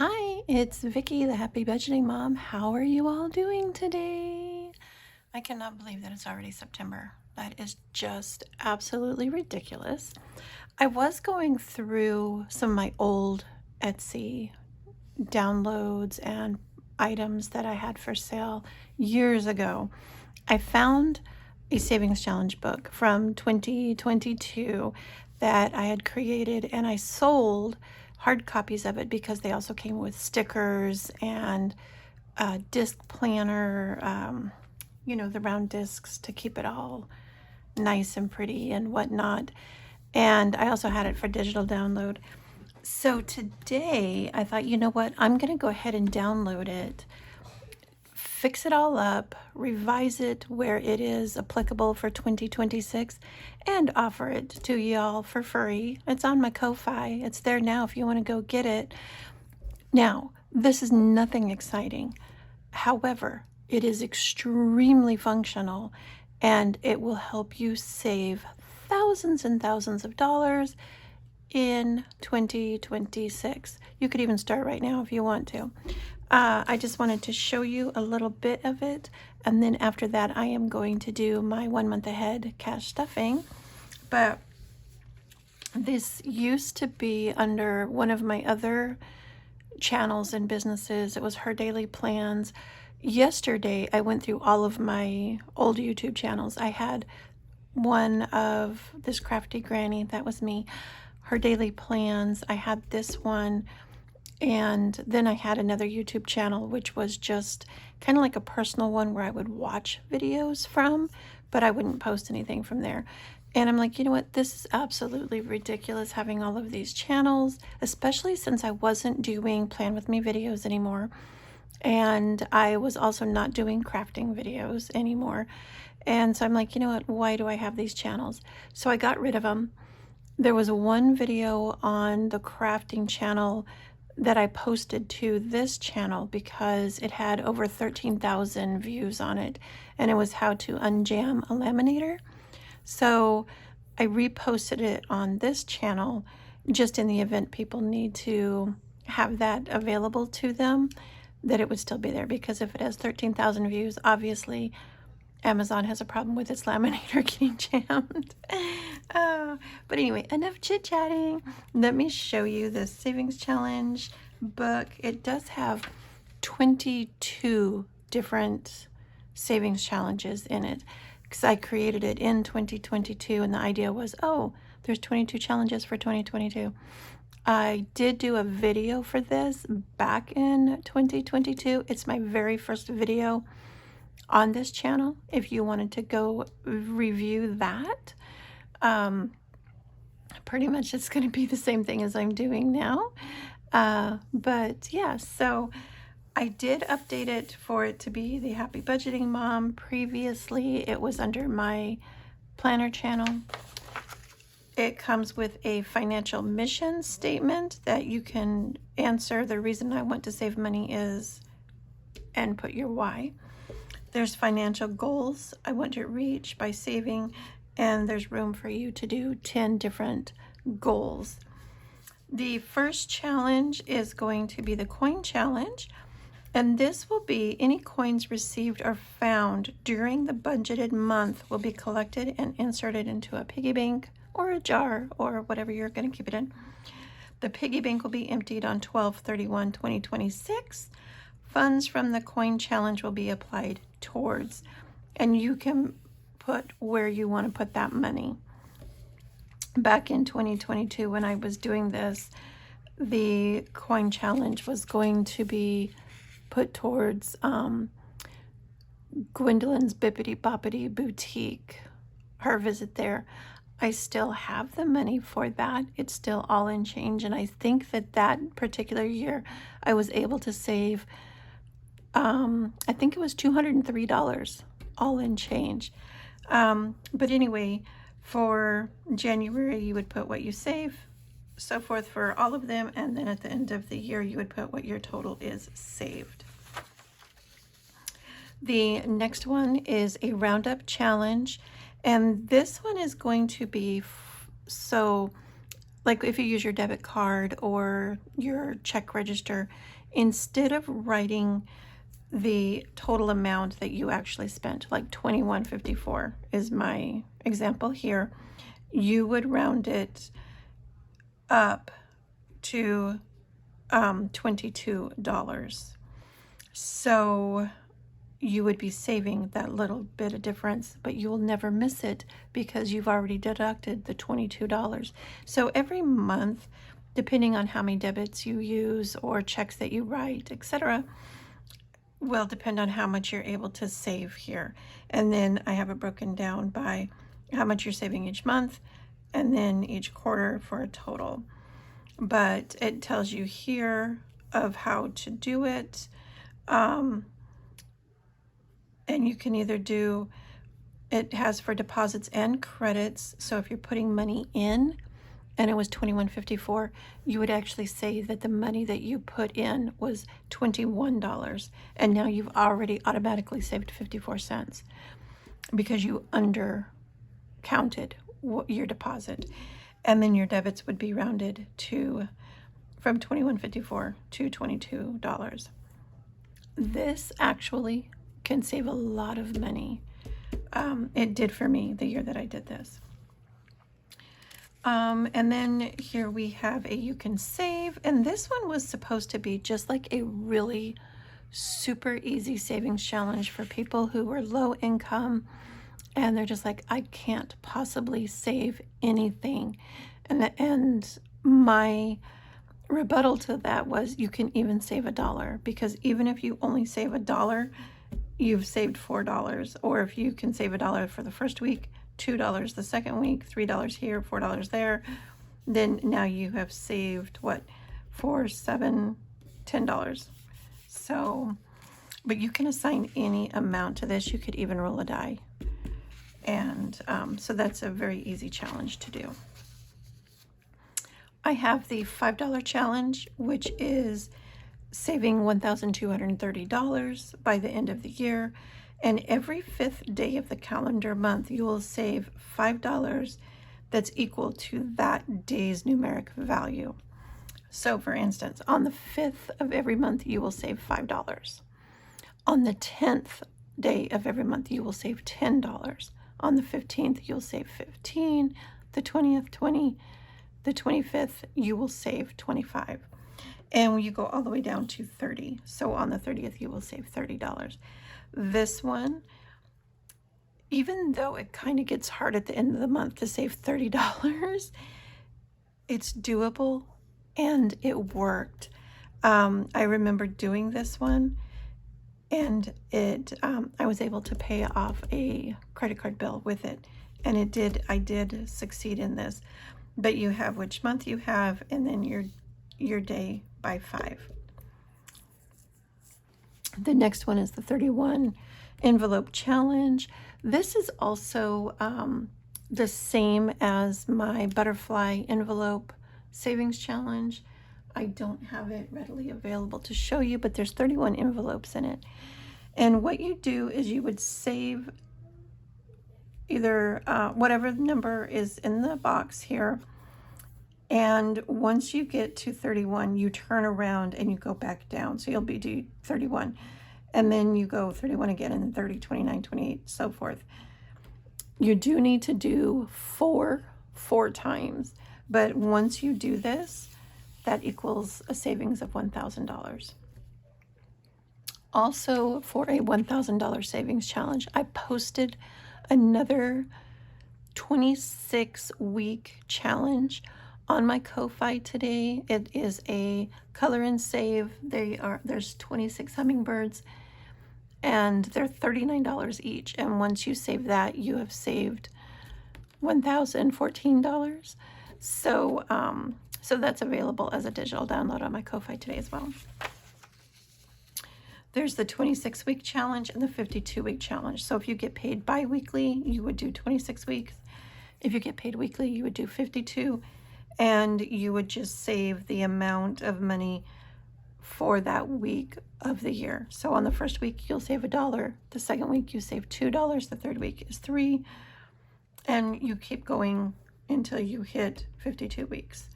Hi, it's Vicky, the Happy Budgeting Mom. How are you all doing today? I cannot believe that it's already September. That is just absolutely ridiculous. I was going through some of my old Etsy downloads and items that I had for sale years ago. I found a savings challenge book from 2022 that I had created, and I sold hard copies of it because they also came with stickers and a disc planner, the round discs to keep it all nice and pretty and whatnot. And I also had it for digital download. So today I thought, you know what, I'm going to go ahead and download it, fix it all up, revise it where it is applicable for 2026, and offer it to y'all for free. It's on my Ko-Fi. It's there now if you want to go get it. Now, this is nothing exciting. However, it is extremely functional, and it will help you save thousands and thousands of dollars in 2026. You could even start right now if you want to. I just wanted to show you a little bit of it, and then after that I am going to do my 1 month ahead cash stuffing. But this used to be under one of my other channels and businesses. It was Her Daily Plans. Yesterday I went through all of my old YouTube channels. I had one of This Crafty Granny, that was me. Her Daily Plans, I had this one, and then I had another YouTube channel which was just kind of like a personal one where I would watch videos from, but I wouldn't post anything from there. And I'm like, you know what, this is absolutely ridiculous having all of these channels, especially since I wasn't doing Plan With Me videos anymore, and I was also not doing crafting videos anymore. And so I'm like, you know what, why do I have these channels? So I got rid of them. There was one video on the crafting channel that I posted to this channel because it had over 13,000 views on it, and it was how to unjam a laminator. So I reposted it on this channel just in the event people need to have that available to them, that it would still be there, because if it has 13,000 views, obviously Amazon has a problem with its laminator getting jammed. But anyway, enough chit-chatting. Let me show you the Savings Challenge book. It does have 22 different savings challenges in it, because I created it in 2022, and the idea was, oh, there's 22 challenges for 2022. I did do a video for this back in 2022. It's my very first video on this channel if you wanted to go review that. Pretty much it's going to be the same thing as I'm doing now. But yeah, so I did update it for it to be the Happy Budgeting Mom. Previously it was under my planner channel. It comes with a financial mission statement that you can answer. The reason I want to save money is, and put your why. There's financial goals I want to reach by saving, and there's room for you to do 10 different goals. The first challenge is going to be the coin challenge, and this will be any coins received or found during the budgeted month will be collected and inserted into a piggy bank or a jar or whatever you're going to keep it in. The piggy bank will be emptied on 12/31/2026. Funds from the coin challenge will be applied towards, and you can put where you want to put that money. Back in 2022 when I was doing this, the coin challenge was going to be put towards Gwendolyn's Bippity Boppity Boutique, her visit there. I still have the money for that. It's still all in change, and I think that that particular year I was able to save I think it was $203 all in change. But anyway, for January you would put what you save, so forth for all of them, and then at the end of the year you would put what your total is saved. The next one is a roundup challenge, and this one is going to be so like if you use your debit card or your check register, instead of writing the total amount that you actually spent, like $21.54 is my example here, you would round it up to $22. So you would be saving that little bit of difference, but you will never miss it because you've already deducted the $22. So every month, depending on how many debits you use or checks that you write, etc., will depend on how much you're able to save here. And then I have it broken down by how much you're saving each month and then each quarter for a total. But it tells you here of how to do it. And you can either do, it has for deposits and credits. So if you're putting money in and it was $21.54, you would actually say that the money that you put in was $21. And now you've already automatically saved 54 cents because you undercounted your deposit. And then your debits would be rounded to from $21.54 to $22. This actually can save a lot of money. It did for me the year that I did this. And then here we have a you can save, and this one was supposed to be just like a really super easy savings challenge for people who were low income and they're just like, I can't possibly save anything. And my rebuttal to that was you can even save $1, because even if you only save $1, you've saved $4. Or if you can save $1 for the first week, $2 the second week, $3 here, $4 there, then now you have saved what, $4, $7, $10. So, but you can assign any amount to this. You could even roll a die. And so that's a very easy challenge to do. I have the $5 challenge, which is saving $1,230 by the end of the year. And every 5th day of the calendar month, you will save $5 that's equal to that day's numeric value. So for instance, on the 5th of every month, you will save $5. On the 10th day of every month, you will save $10. On the 15th, you'll save $15. The 20th, $20. The 25th, you will save $25. And you go all the way down to $30. So on the 30th, you will save $30. This one, even though it kind of gets hard at the end of the month to save $30, it's doable and it worked. I remember doing this one, and I was able to pay off a credit card bill with it, and I did succeed in this. But you have which month you have, and then your day by 5. The next one is the 31 envelope challenge. This is also the same as my butterfly envelope savings challenge. I don't have it readily available to show you, but there's 31 envelopes in it. And what you do is you would save either whatever number is in the box here. And once you get to 31, you turn around and you go back down. So you'll be do 31. And then you go 31 again, and then 30, 29, 28, so forth. You do need to do four times. But once you do this, that equals a savings of $1,000. Also, for a $1,000 savings challenge, I posted another 26-week challenge on my Ko-Fi today. It is a color and save. There's 26 hummingbirds, and they're $39 each. And once you save that, you have saved $1,014. So that's available as a digital download on my Ko-Fi today as well. There's the 26-week challenge and the 52-week challenge. So if you get paid bi-weekly, you would do 26 weeks. If you get paid weekly, you would do 52, and you would just save the amount of money for that week of the year. So on the first week, you'll save $1. The second week, you save $2. The third week is $3. And you keep going until you hit 52 weeks.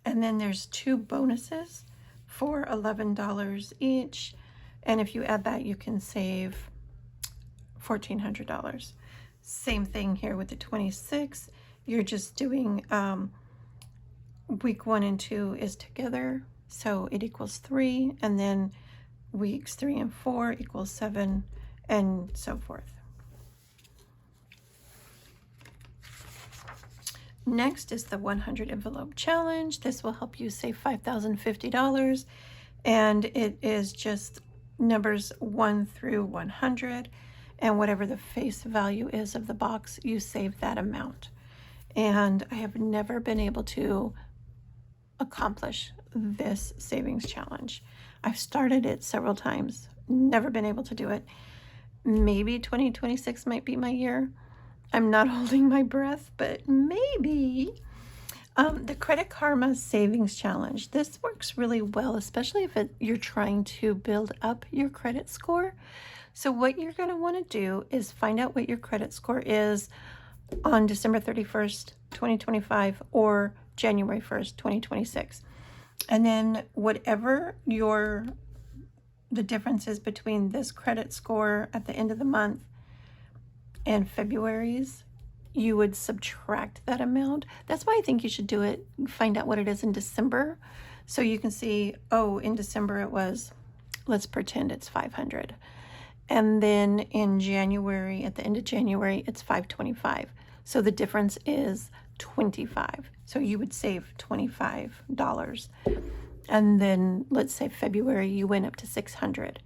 And then there's 2 bonuses for $11 each. And if you add that, you can save $1,400. Same thing here with the 26. You're just doing week 1 and 2 is together, so it equals 3, and then weeks 3 and 4 equals 7, and so forth. Next is the 100 envelope challenge. This will help you save $5,050, and it is just numbers 1 through 100, and whatever the face value is of the box, you save that amount. And I have never been able to accomplish this savings challenge. I've started it several times, never been able to do it. Maybe 2026 might be my year. I'm not holding my breath, but maybe. The Credit Karma Savings Challenge. This works really well, especially if you're trying to build up your credit score. So what you're going to want to do is find out what your credit score is on December 31st, 2025 or January 1st, 2026. And then whatever the difference is between this credit score at the end of the month and February's, you would subtract that amount. That's why I think you should do it, find out what it is in December. So you can see, oh, in December it was, let's pretend it's 500. And then in January, at the end of January, it's 525. So the difference is 25. So you would save $25. And then let's say February, you went up to 600.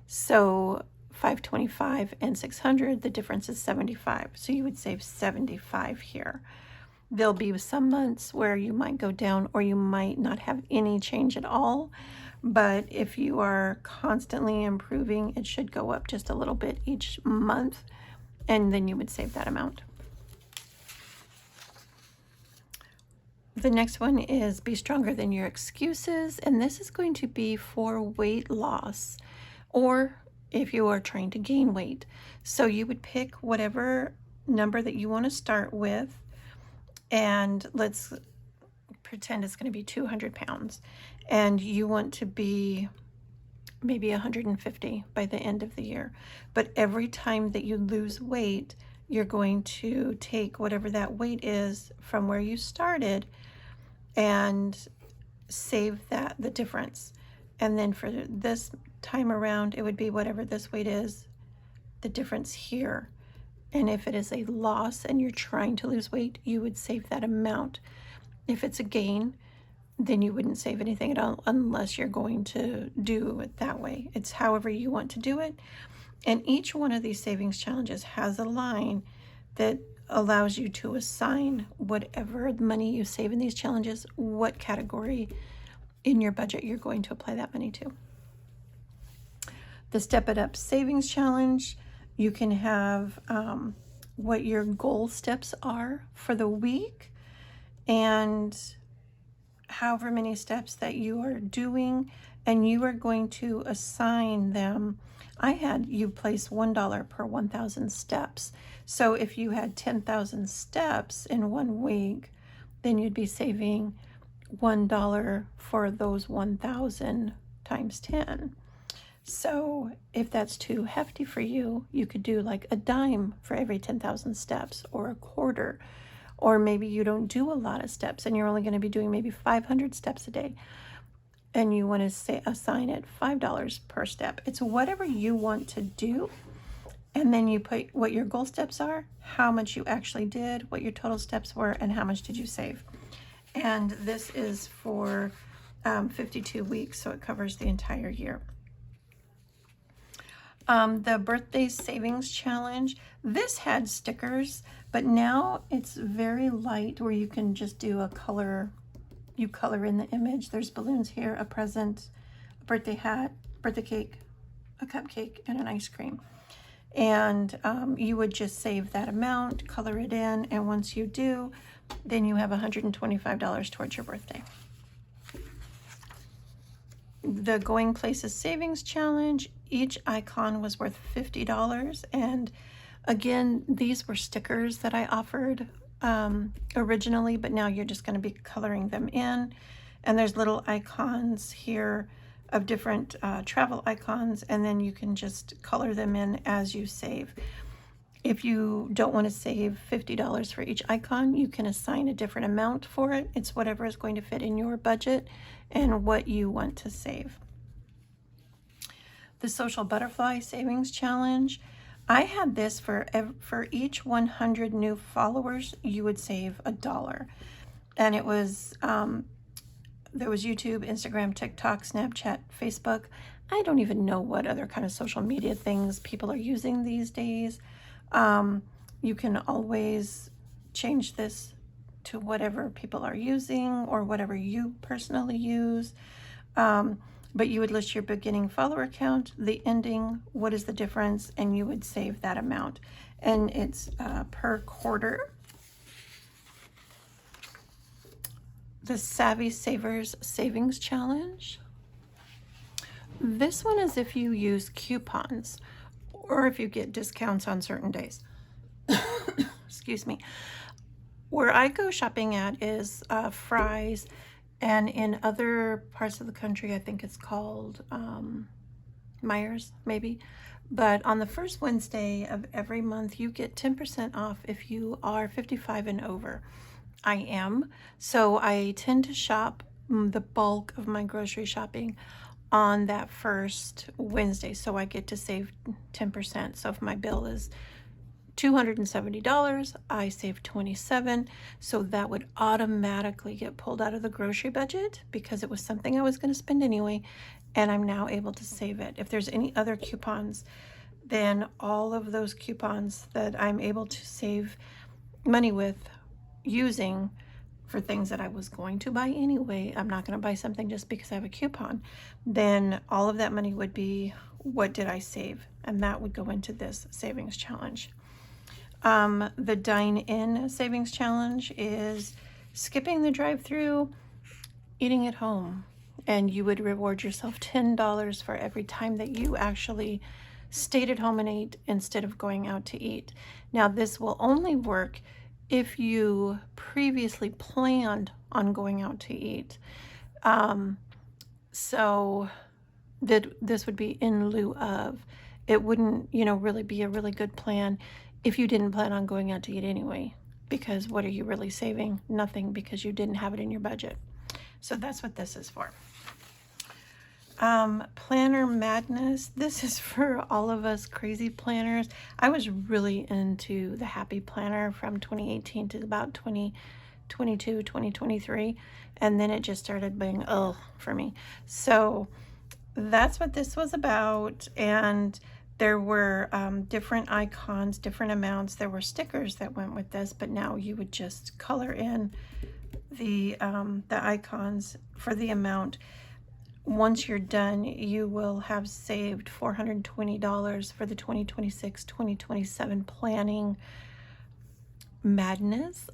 So 525 and 600, the difference is 75. So you would save 75 here. There'll be some months where you might go down or you might not have any change at all. But if you are constantly improving, it should go up just a little bit each month, and then you would save that amount. The next one is Be Stronger Than Your Excuses, and this is going to be for weight loss or if you are trying to gain weight. So you would pick whatever number that you want to start with, and let's pretend it's going to be 200 pounds, and you want to be maybe 150 by the end of the year. But every time that you lose weight, you're going to take whatever that weight is from where you started and save the difference. And then for this time around, it would be whatever this weight is, the difference here. And if it is a loss and you're trying to lose weight, you would save that amount. If it's a gain, then you wouldn't save anything at all unless you're going to do it that way. It's however you want to do it. And each one of these savings challenges has a line that allows you to assign whatever money you save in these challenges, what category in your budget you're going to apply that money to. The Step It Up Savings Challenge, you can have what your goal steps are for the week and however many steps that you are doing, and you are going to assign them. I had you place $1 per 1,000 steps. So if you had 10,000 steps in 1 week, then you'd be saving $1 for those 1,000 times 10. So if that's too hefty for you, you could do like a dime for every 10,000 steps, or a quarter. Or maybe you don't do a lot of steps and you're only going to be doing maybe 500 steps a day, and you want to assign it $5 per step. It's whatever you want to do. And then you put what your goal steps are, how much you actually did, what your total steps were, and how much did you save. And this is for 52 weeks, so it covers the entire year. The Birthday Savings Challenge, this had stickers, but now it's very light where you can just do a color. You color in the image. There's balloons here, a present, a birthday hat, birthday cake, a cupcake, and an ice cream. And you would just save that amount, color it in, and once you do, then you have $125 towards your birthday. The Going Places Savings Challenge, each icon was worth $50. And again, these were stickers that I offered originally, but now you're just going to be coloring them in. And there's little icons here of different travel icons, and then you can just color them in as you save. If you don't want to save $50 for each icon, you can assign a different amount for it. It's whatever is going to fit in your budget and what you want to save. The Social Butterfly Savings Challenge. I had this for each 100 new followers, you would save $1. And it was, there was YouTube, Instagram, TikTok, Snapchat, Facebook. I don't even know what other kind of social media things people are using these days. You can always change this to whatever people are using or whatever you personally use. But you would list your beginning follower count, the ending, what is the difference, and you would save that amount. And it's per quarter. The Savvy Savers Savings Challenge. This one is if you use coupons or if you get discounts on certain days. Excuse me. Where I go shopping at is Fry's, and in other parts of the country, I think it's called Myers, maybe. But on the first Wednesday of every month, you get 10% off if you are 55 and over. I am. So I tend to shop the bulk of my grocery shopping on that first Wednesday. So I get to save 10%. So if my bill is $270, I save $27. So that would automatically get pulled out of the grocery budget because it was something I was going to spend anyway. And I'm now able to save it. If there's any other coupons, then all of those coupons that I'm able to save money with using for things that I was going to buy anyway, I'm not going to buy something just because I have a coupon, then all of that money would be, what did I save? And that would go into this savings challenge. The dine-in savings challenge is skipping the drive-through, eating at home, and you would reward yourself $10 for every time that you actually stayed at home and ate instead of going out to eat. Now, this will only work if you previously planned on going out to eat. So that this would be in lieu of. It wouldn't, really be a really good plan if you didn't plan on going out to eat anyway, because what are you really saving? Nothing, because you didn't have it in your budget. So that's what this is for. Planner Madness. This is for all of us crazy planners. I was really into the Happy Planner from 2018 to about 2022, 2023. And then it just started being, for me. So that's what this was about. And there were different icons, different amounts. There were stickers that went with this, but now you would just color in the icons for the amount. Once you're done, you will have saved $420 for the 2026-2027 planning madness.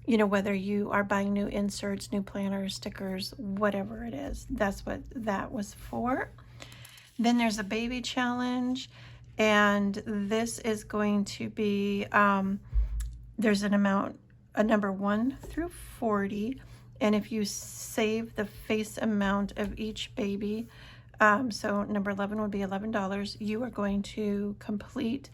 Whether you are buying new inserts, new planners, stickers, whatever it is, that's what that was for. Then there's a baby challenge, and this is going to be, there's an amount, a number 1 through 40. And if you save the face amount of each baby, so number 11 would be $11, you are going to complete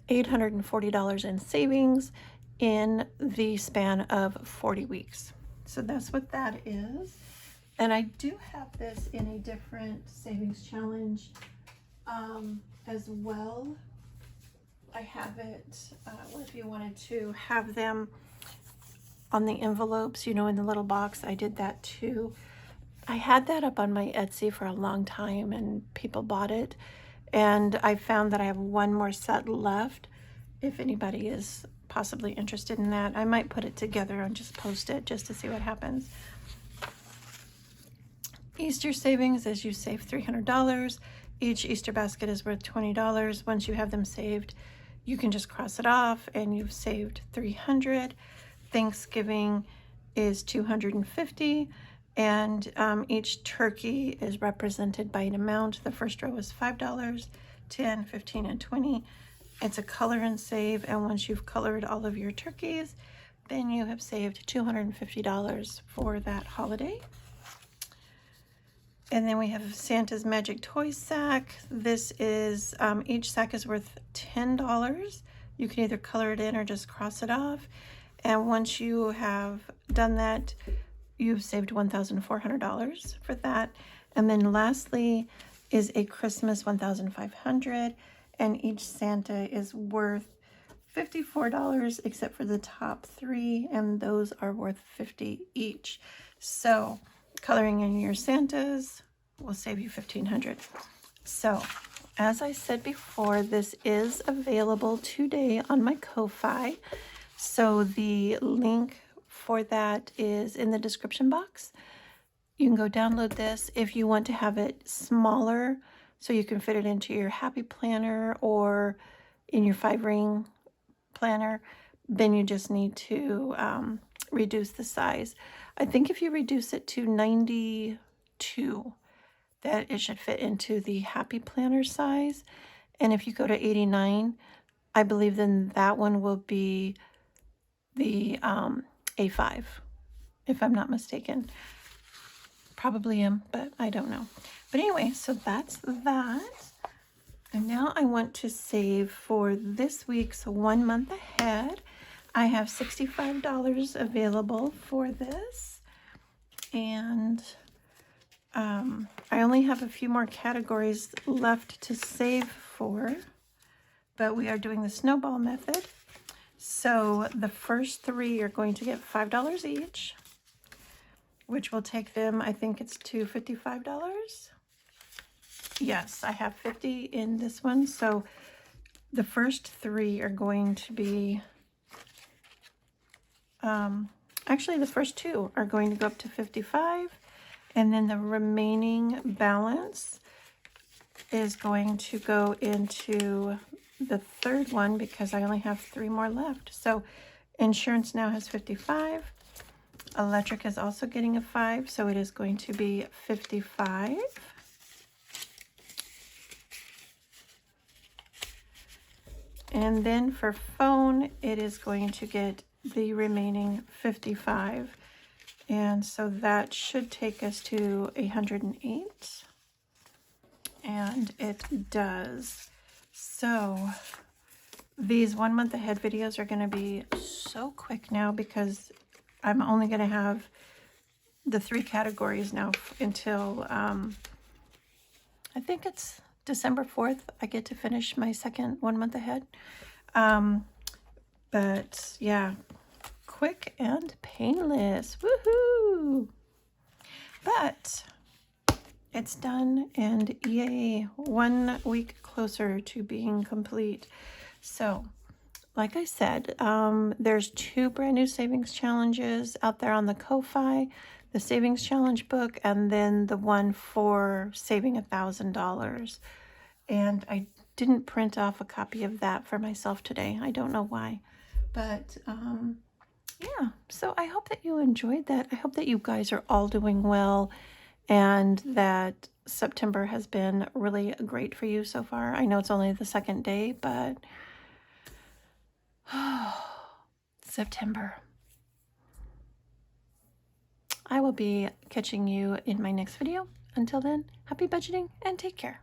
$840 in savings in the span of 40 weeks. So that's what that is. And I do have this in a different savings challenge as well. I have it, if you wanted to have them on the envelopes, in the little box, I did that too. I had that up on my Etsy for a long time and people bought it. And I found that I have one more set left. If anybody is possibly interested in that, I might put it together and just post it just to see what happens. Easter savings is you save $300. Each Easter basket is worth $20. Once you have them saved, you can just cross it off and you've saved $300. Thanksgiving is $250, and each turkey is represented by an amount. The first row is $5, 10, 15, and 20. It's a color and save, and once you've colored all of your turkeys, then you have saved $250 for that holiday. And then we have Santa's Magic Toy Sack. This is, each sack is worth $10. You can either color it in or just cross it off. And once you have done that, you've saved $1,400 for that. And then lastly is a Christmas 1,500, and each Santa is worth $54 except for the top three, and those are worth $50 each. So coloring in your Santas will save you $1,500. So as I said before, this is available today on my Ko-Fi. So the link for that is in the description box. You can go download this if you want to have it smaller so you can fit it into your happy planner or in your 5-ring planner. Then you just need to reduce the size. I think if you reduce it to 92, that it should fit into the happy planner size. And if you go to 89, I believe then that one will be the A5, if I'm not mistaken. Probably am, but I don't know. But anyway, so that's that. And now I want to save for this week's 1 month ahead. I have $65 available for this. And I only have a few more categories left to save for, but we are doing the snowball method. So the first three are going to get $5 each, which will take them, I think it's to $55. Yes, I have 50 in this one. So the first three are going to be, actually the first two are going to go up to 55. And then the remaining balance is going to go into the third one because I only have 3 more left. So insurance now has 55. Electric is also getting a 5, so it is going to be 55. And then for phone, it is going to get the remaining 55. And so that should take us to 108. And it does. So these 1 month ahead videos are going to be so quick now because I'm only going to have the 3 categories now until I think it's December 4th. I get to finish my second 1 month ahead. But yeah, quick and painless. Woohoo! But it's done, and yay, 1 week closer to being complete. So like I said, there's 2 brand new savings challenges out there on the Ko-Fi, the savings challenge book, and then the one for saving $1,000. And I didn't print off a copy of that for myself today. I don't know why, but yeah, so I hope that you enjoyed that. I hope that you guys are all doing well and that September has been really great for you so far. I know it's only the 2nd day, but September. I will be catching you in my next video. Until then, happy budgeting and take care.